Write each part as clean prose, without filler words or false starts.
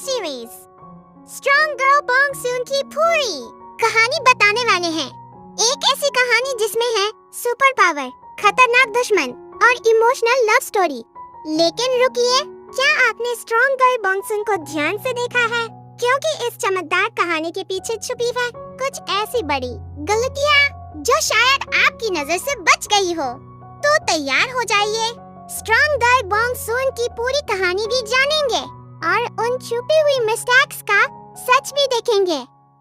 Series strong girl Bong सून की पूरी कहानी बताने वाले हैं। एक ऐसी कहानी जिसमें है सुपर पावर, खतरनाक दुश्मन और इमोशनल लव स्टोरी। लेकिन रुकिए, क्या आपने स्ट्रॉन्ग गर्ल बॉन्ग सून को ध्यान से देखा है? क्योंकि इस चमकदार कहानी के पीछे छुपी है कुछ ऐसी बड़ी गलतियाँ जो शायद आपकी नजर से बच गई हो। तो तैयार हो जाइए, स्ट्रॉन्ग गर्ल बॉन्ग सून की पूरी कहानी भी जानेंगे और उन छुपी हुई मिस्टेक्स का सच भी देखेंगे।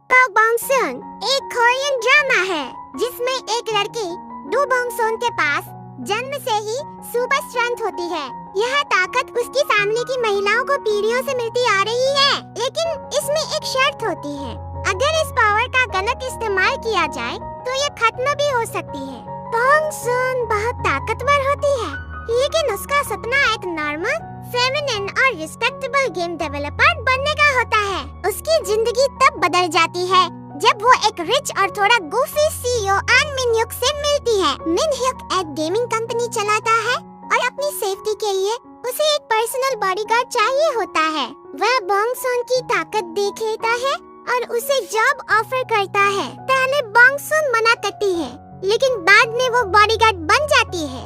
गर्ल बॉन्ग सून एक कोरियन ड्रामा है जिसमें एक लड़की डू बॉन्ग सून के पास जन्म से ही सुपर स्ट्रेंथ होती है। यह ताकत उसकी फैमिली की महिलाओं को पीढ़ियों से मिलती आ रही है, लेकिन इसमें एक शर्त होती है। अगर इस पावर का गलत इस्तेमाल किया जाए तो ये खत्म भी हो सकती है। बॉन्ग सून बहुत ताकतवर होती है, लेकिन उसका सपना एक नॉर्मल, फेमिनिन और रिस्पेक्टेबल गेम डेवलपर बनने का होता है। उसकी जिंदगी तब बदल जाती है जब वो एक रिच और थोड़ा गूफी सीईओ अन मिन ह्युक से मिलती है। मिन ह्युक एक गेमिंग कंपनी चलाता है और अपनी सेफ्टी के लिए उसे एक पर्सनल बॉडीगार्ड चाहिए होता है। वह बॉन्ग सून की ताकत देख लेता है और उसे जॉब ऑफर करता है। पहले बॉन्ग सून मना करती है, लेकिन बाद में वो बॉडीगार्ड बन जाती है।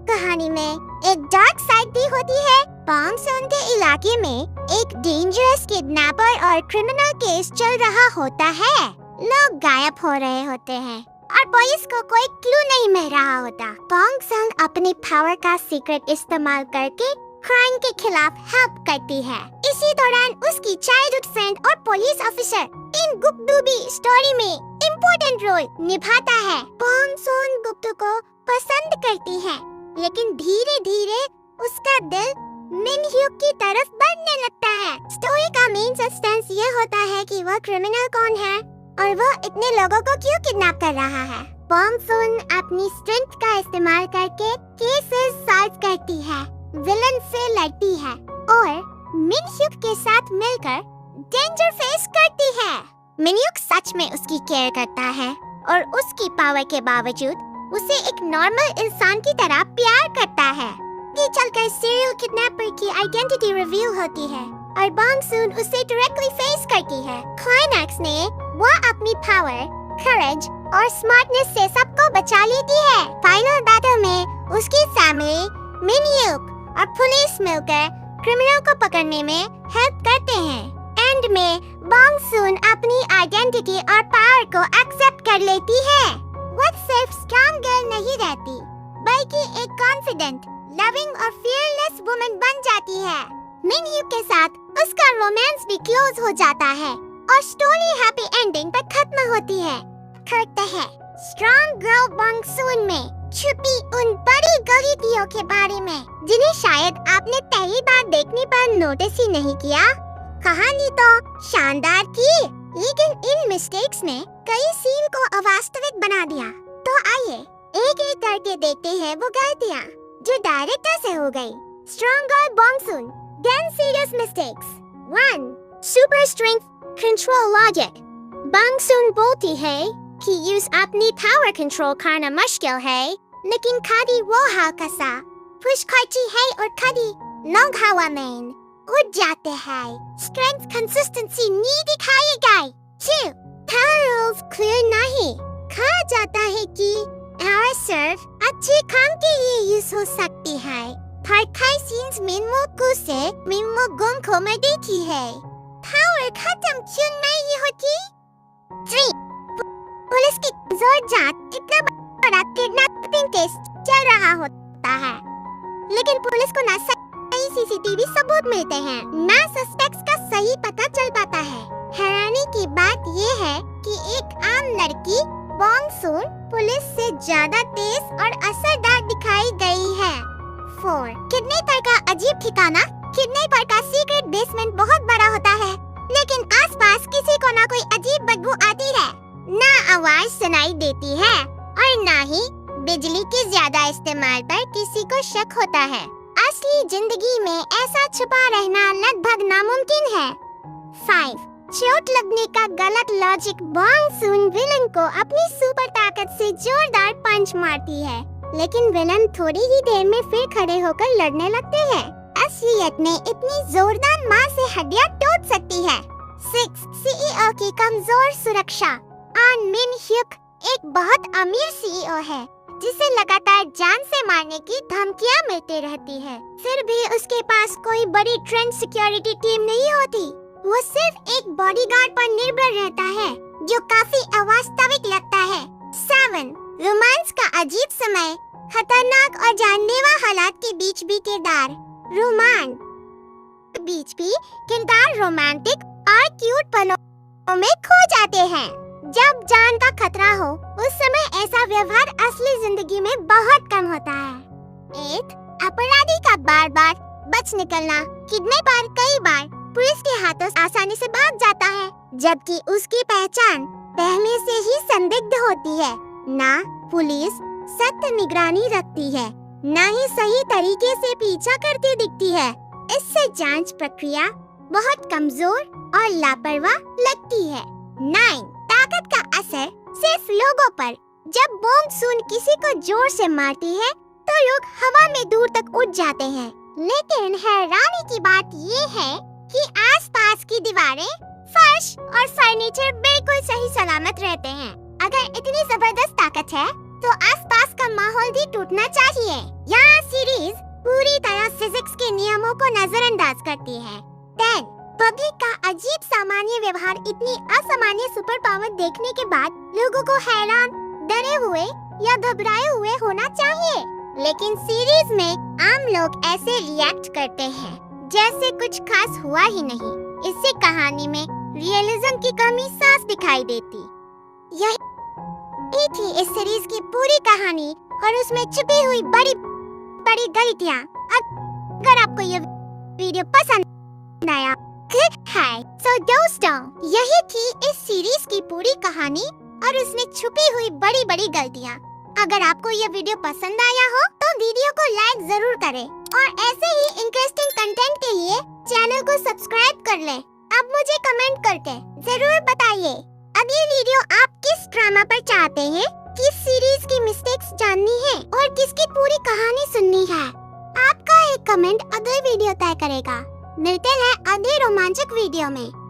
कहानी में एक डार्क साइड भी होती है। बॉन्ग सून के इलाके में एक डेंजरस किडनैपर और क्रिमिनल केस चल रहा होता है। लोग गायब हो रहे होते हैं और पुलिस को कोई क्लू नहीं मिल रहा होता। बॉन्ग सून अपनी पावर का सीक्रेट इस्तेमाल करके क्राइम के खिलाफ हेल्प करती है। इसी दौरान उसकी चाइल्डहुड फ्रेंड और पुलिस ऑफिसर इन गुप्तू भी स्टोरी में इम्पोर्टेंट रोल निभाता है। बॉन्ग सून गुप्तू को पसंद करती है, लेकिन धीरे धीरे उसका दिल मिन ह्युक की तरफ बढ़ने लगता है। स्टोरी का मेन सस्पेंस ये होता है कि वह क्रिमिनल कौन है और वह इतने लोगों को क्यों किडनैप कर रहा है। बॉन्ग सून अपनी स्ट्रेंथ का इस्तेमाल करके केसेस सॉल्व करती है, विलन से लड़ती है और मिन ह्युक के साथ मिलकर डेंजर फेस करती है। मिन ह्युक सच में उसकी केयर करता है और उसकी पावर के बावजूद उसे एक नॉर्मल इंसान की तरह प्यार करता है। ये चलकर सीरियल किडनैपर की आइडेंटिटी रिवील होती है और बॉन्ग सून उसे डायरेक्टली फेस करती है। क्लाइमैक्स में वो अपनी पावर, करेज और स्मार्टनेस से सबको बचा लेती है। फाइनल बैटल में उसकी फैमिली, मिन ह्युक और पुलिस मिलकर क्रिमिनल को पकड़ने में हेल्प करते हैं। एंड में बॉन्ग सून अपनी आइडेंटिटी और पावर को एक्सेप्ट कर लेती है। वो सिर्फ स्ट्रॉन्ग गर्ल नहीं रहती, बल्कि एक कॉन्फिडेंट, लविंग और फियरलेस वुमन बन जाती है। मिन ह्युक के साथ उसका रोमांस भी क्लोज हो जाता है और स्टोरी हैप्पी एंडिंग पर खत्म होती है। कहते हैं स्ट्रॉन्ग गर्ल बॉन्ग सून में छुपी उन बड़ी गलतियों के बारे में जिन्हें शायद आपने पहली बार देखने पर नोटिस ही नहीं किया। कहानी तो शानदार थी, लेकिन इन मिस्टेक्स ने कई सीन को अवास्तविक बना दिया। तो आइए एक एक करके देखते हैं वो गलतियाँ जो डायरेक्टर से हो गई। Strong girl Bong Soon 10 serious mistakes। 1. Super strength control logic। Bong Soon बोलती है कि यूज अपनी पावर कंट्रोल करना मुश्किल है, लेकिन कभी वो हल्का सा पुश करती है और कभी लोग हवा में उड़ जाते हैं। स्ट्रेंथ कंसिस्टेंसी नहीं दिखाई गई। 2. रूल्स क्लियर नहीं। कहा जाता है कि एरर सिर्फ अच्छे काम के लिए यूज हो सकती है, पर कई सीन्स मिनमो से मिनमो गुम को मर देती है। पावर खत्म क्यों नहीं होती? 3. पुलिस की जोर जांच। इतना बड़ा किडनैपिंग केस चल रहा होता है, लेकिन पुलिस को ना सही सीसीटीवी सबूत मिलते हैं, ना सस्पेक्ट्स का सही पता चल पाता है। हैरानी की बात ये है कि एक आम लड़की बॉन्ग सून पुलिस से ज्यादा तेज और असरदार दिखाई गई है। 4. किडनैपर का अजीब ठिकाना। किडनैपर का सीक्रेट बेसमेंट बहुत बड़ा होता है, लेकिन आसपास किसी को ना कोई अजीब बदबू आती है, ना आवाज सुनाई देती है और ना ही बिजली के ज्यादा इस्तेमाल पर किसी को शक होता है। असली जिंदगी में ऐसा छुपा रहना लगभग नामुमकिन है। 5. चोट लगने का गलत लॉजिक। बॉन्ग सून विलन को अपनी सुपर ताकत से जोरदार पंच मारती है, लेकिन विलन थोड़ी ही देर में फिर खड़े होकर लड़ने लगते हैं। असलियत में इतनी जोरदार मार से हड्डियां टूट कूद सकती है। 6. सीईओ की कमजोर सुरक्षा। अन मिन ह्युक एक बहुत अमीर सीईओ है जिसे लगातार जान से मारने की धमकियां मिलती रहती है। फिर भी उसके पास कोई बड़ी ट्रेंड सिक्योरिटी टीम नहीं होती। वो सिर्फ एक बॉडीगार्ड पर निर्भर रहता है जो काफी अवास्तविक लगता है। 7. रोमांस का अजीब समय। खतरनाक और जानलेवा हालात के बीच भी किरदार। रोमांस बीच भी किरदार रोमांटिक और क्यूट पलों में खो जाते हैं। जब जान का खतरा हो उस समय ऐसा व्यवहार असली जिंदगी में बहुत कम होता है। 8. अपराधी का बार बार बच निकलना। किडनैपर कई बार पुलिस के हाथों आसानी से भाग जाता है जबकि उसकी पहचान पहले से ही संदिग्ध होती है। ना पुलिस सख्त निगरानी रखती है न ही सही तरीके से पीछा करती दिखती है। इससे जांच प्रक्रिया बहुत कमजोर और लापरवाह लगती है। 9. ताकत का असर सिर्फ लोगों पर। जब बॉम्ब सून किसी को जोर से मारती है तो लोग हवा में दूर तक उड़ जाते हैं। लेकिन हैरानी की बात ये है कि आसपास की दीवारें, फर्श और फर्नीचर बिल्कुल सही सलामत रहते हैं। अगर इतनी जबरदस्त ताकत है तो आसपास का माहौल भी टूटना चाहिए। यह सीरीज पूरी तरह फिजिक्स के नियमों को नजरअंदाज करती है। 10. पब्लिक का अजीब सामान्य व्यवहार। इतनी असामान्य सुपर पावर देखने के बाद लोगों को हैरान, डरे हुए या घबराए हुए होना चाहिए। लेकिन सीरीज में आम लोग ऐसे रिएक्ट करते हैं जैसे कुछ खास हुआ ही नहीं। इससे कहानी में रियलिज्म की कमी साफ दिखाई देती। यही थी इस सीरीज की पूरी कहानी और उसमें छुपी हुई बड़ी बड़ी गलतियाँ। अगर आपको ये वीडियो पसंद आया है तो दोस्तों यही थी इस सीरीज की पूरी कहानी और उसमें छुपी हुई बड़ी बड़ी गलतियाँ। अगर आपको ये वीडियो पसंद आया हो तो वीडियो को लाइक जरूर करें और ऐसे ही इंटरेस्टिंग कंटेंट के लिए चैनल को सब्सक्राइब कर लें। अब मुझे कमेंट करके जरूर बताइए अगली वीडियो आप किस ड्रामा पर चाहते हैं, किस सीरीज की मिस्टेक्स जाननी है और किसकी पूरी कहानी सुननी है। आपका एक कमेंट अगली वीडियो तय करेगा। मिलते हैं अगले रोमांचक वीडियो में।